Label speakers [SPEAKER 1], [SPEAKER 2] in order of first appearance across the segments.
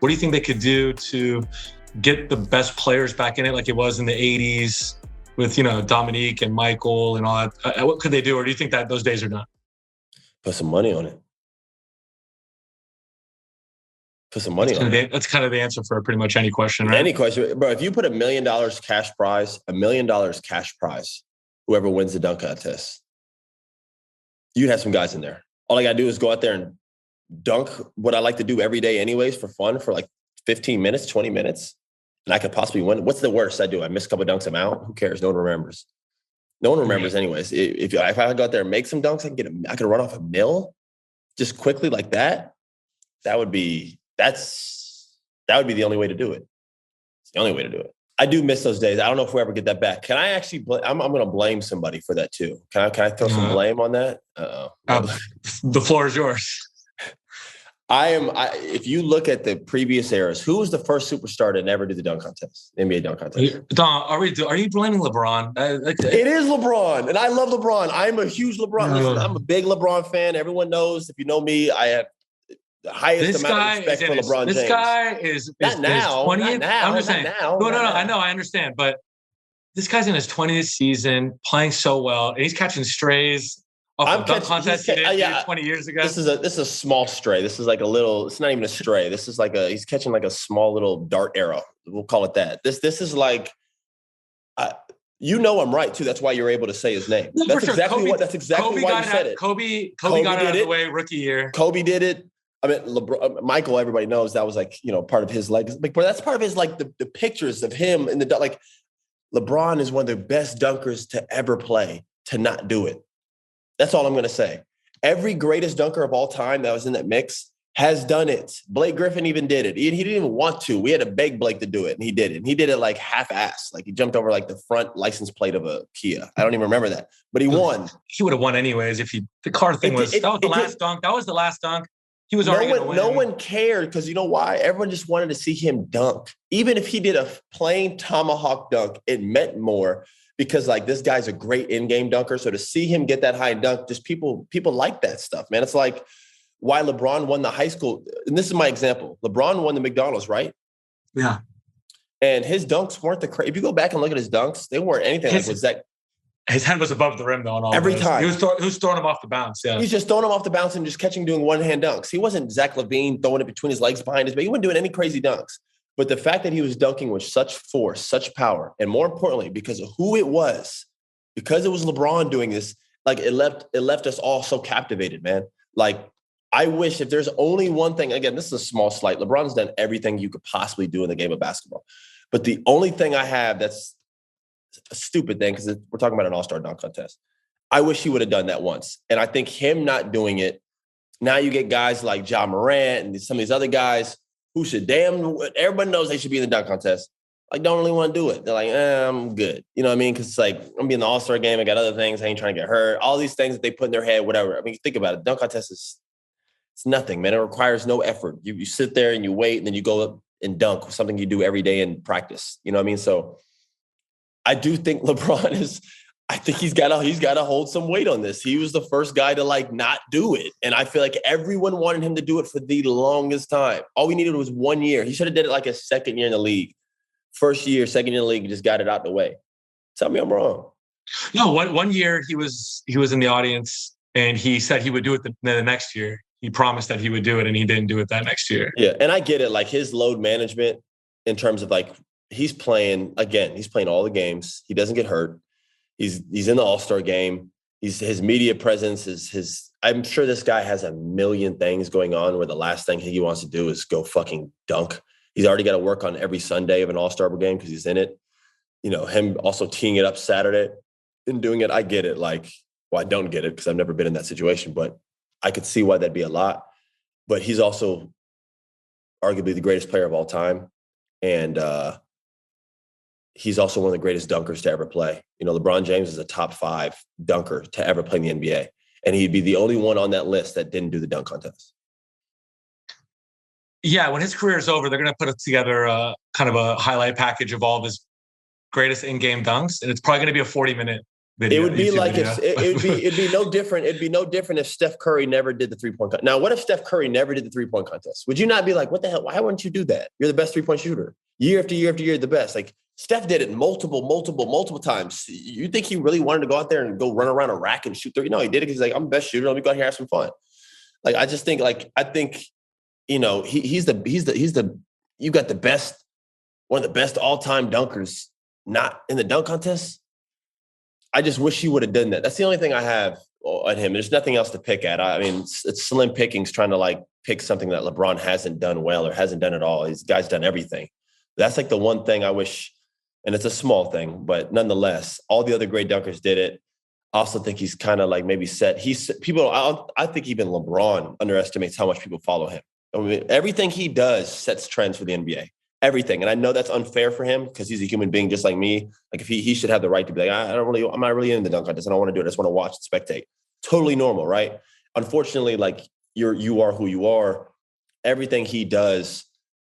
[SPEAKER 1] What do you think they could do to get the best players back in it like it was in the 80s with, Dominique and Michael and all that? What could they do? Or do you think that those days are done?
[SPEAKER 2] Put some money on it. Put some money on it.
[SPEAKER 1] That's kind of the answer for pretty much any question, right?
[SPEAKER 2] Any question. Bro, if you put $1 million cash prize, whoever wins the dunk contest, you'd have some guys in there. All I got to do is go out there and dunk what I like to do every day anyways for fun for like 15 minutes, 20 minutes. And I could possibly win. What's the worst I do? I miss a couple of dunks, I'm out. Who cares? No one remembers. No one remembers anyways. If I go out there and make some dunks, I could run off a mill just quickly like that. That would be the only way to do it. It's the only way to do it. I do miss those days. I don't know if we ever get that back. Can I actually? I'm going to blame somebody for that too. Can I throw some blame on that?
[SPEAKER 1] The floor is yours.
[SPEAKER 2] If you look at the previous eras, who was the first superstar to never do the dunk contest, NBA dunk contest?
[SPEAKER 1] Don, are you blaming LeBron?
[SPEAKER 2] It is LeBron, and I love LeBron. I'm a huge LeBron. Listen, I'm a big LeBron fan. Everyone knows. If you know me, I have the highest amount of respect for LeBron James.
[SPEAKER 1] This guy is
[SPEAKER 2] not now.
[SPEAKER 1] 20th.
[SPEAKER 2] Not now.
[SPEAKER 1] I'm just saying. No. I know. I understand, but this guy's in his 20th season, playing so well, and he's catching strays. Off the dunk contest he did 20 years ago.
[SPEAKER 2] This is a small stray. This is like it's not even a stray. This is like he's catching like a small little dart arrow. We'll call it that. This is like, I'm right too. That's why you're able to say his name.
[SPEAKER 1] No,
[SPEAKER 2] that's exactly why you said it.
[SPEAKER 1] Kobe got it out of the way rookie year.
[SPEAKER 2] Kobe did it. I mean, Michael, everybody knows that was like, part of his legacy. But that's part of his, like the pictures of him in the, like LeBron is one of the best dunkers to ever play to not do it. That's all I'm going to say. Every greatest dunker of all time that was in that mix has done it. Blake Griffin even did it. He didn't even want to. We had to beg Blake to do it, and he did it. And he did it like half-assed. Like he jumped over like the front license plate of a Kia. I don't even remember that. But he won.
[SPEAKER 1] He would have won anyways if the car thing that was the last dunk. That was the last dunk. He was already going to win.
[SPEAKER 2] No one cared because you know why? Everyone just wanted to see him dunk. Even if he did a plain tomahawk dunk, it meant more. Because like this guy's a great in-game dunker. So to see him get that high dunk, just people like that stuff, man. It's like why LeBron won the high school. And this is my example. LeBron won the McDonald's, right?
[SPEAKER 1] Yeah.
[SPEAKER 2] And his dunks weren't if you go back and look at his dunks, they weren't anything like was that.
[SPEAKER 1] His head was above the rim though. On all
[SPEAKER 2] every
[SPEAKER 1] those.
[SPEAKER 2] time.
[SPEAKER 1] He was throwing him off the bounce. Yeah.
[SPEAKER 2] He was just throwing him off the bounce and just doing one-hand dunks. He wasn't Zach LaVine throwing it between his legs behind his back. He wasn't doing any crazy dunks. But the fact that he was dunking with such force, such power, and more importantly, because of who it was, because it was LeBron doing this, like it left us all so captivated, man. Like, I wish if there's only one thing, again, this is a small slight. LeBron's done everything you could possibly do in the game of basketball. But the only thing I have that's a stupid thing, because we're talking about an all-star dunk contest. I wish he would have done that once. And I think him not doing it, now you get guys like Ja Morant and some of these other guys who everybody knows they should be in the dunk contest. Like, don't really want to do it. They're like, I'm good. You know what I mean? Because it's like, I'm going to be in the All-Star game. I got other things. I ain't trying to get hurt. All these things that they put in their head, whatever. I mean, think about it. Dunk contest it's nothing, man. It requires no effort. You sit there and you wait, and then you go up and dunk, something you do every day in practice. You know what I mean? So I do think LeBron I think he's got to hold some weight on this. He was the first guy to like not do it. And I feel like everyone wanted him to do it for the longest time. All we needed was 1 year. He should have did it like a second year in the league. First year, second year in the league, just got it out the way. Tell me I'm wrong.
[SPEAKER 1] No, one year he was in the audience and he said he would do it the next year. He promised that he would do it and he didn't do it that next year.
[SPEAKER 2] Yeah. And I get it. Like his load management in terms of like, he's playing all the games. He doesn't get hurt. He's in the All-Star game. His media presence is I'm sure this guy has a million things going on where the last thing he wants to do is go fucking dunk. He's already got to work on every Sunday of an All-Star game because he's in it. You know, him also teeing it up Saturday and doing it. I get it. Like, well, I don't get it because I've never been in that situation, but I could see why that'd be a lot. But he's also arguably the greatest player of all time. And he's also one of the greatest dunkers to ever play. You know, LeBron James is a top 5 dunker to ever play in the NBA. And he'd be the only one on that list that didn't do the dunk contest.
[SPEAKER 1] Yeah, when his career is over, they're going to put together kind of a highlight package of all of his greatest in-game dunks. And it's probably going to be a 40-minute
[SPEAKER 2] It would be
[SPEAKER 1] YouTube
[SPEAKER 2] like
[SPEAKER 1] video.
[SPEAKER 2] if it'd be no different. It'd be no different if Steph Curry never did the 3-point contest. Now, what if Steph Curry never did the 3-point contest? Would you not be like, what the hell? Why wouldn't you do that? You're the best 3-point shooter. Year after year after year, the best. Like Steph did it multiple times. You think he really wanted to go out there and go run around a rack and shoot 30? No, he did it because he's like, I'm the best shooter. Let me go out here and have some fun. Like I just think you know, he's the you got the best, one of the best all-time dunkers not in the dunk contest. I just wish he would have done that. That's the only thing I have at him. There's nothing else to pick at. I mean, it's slim pickings trying to like pick something that LeBron hasn't done well or hasn't done at all. This guy's done everything. That's like the one thing I wish, and it's a small thing, but nonetheless, all the other great dunkers did it. I also think he's kind of like maybe set. I think even LeBron underestimates how much people follow him. I mean, everything he does sets trends for the NBA. Everything. And I know that's unfair for him because he's a human being just like me. Like if he should have the right to be like, I'm not really in the dunk contest. I don't want to do it. I just want to watch and spectate. Totally normal, right? Unfortunately, like you are who you are. Everything he does,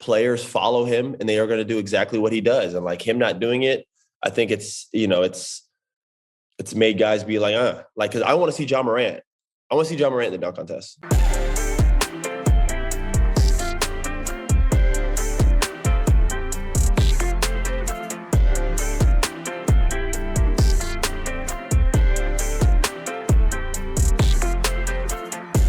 [SPEAKER 2] players follow him and they are going to do exactly what he does. And like him not doing it, I think it's made guys be like, like, cause I want to see Ja Morant. I want to see Ja Morant in the dunk contest.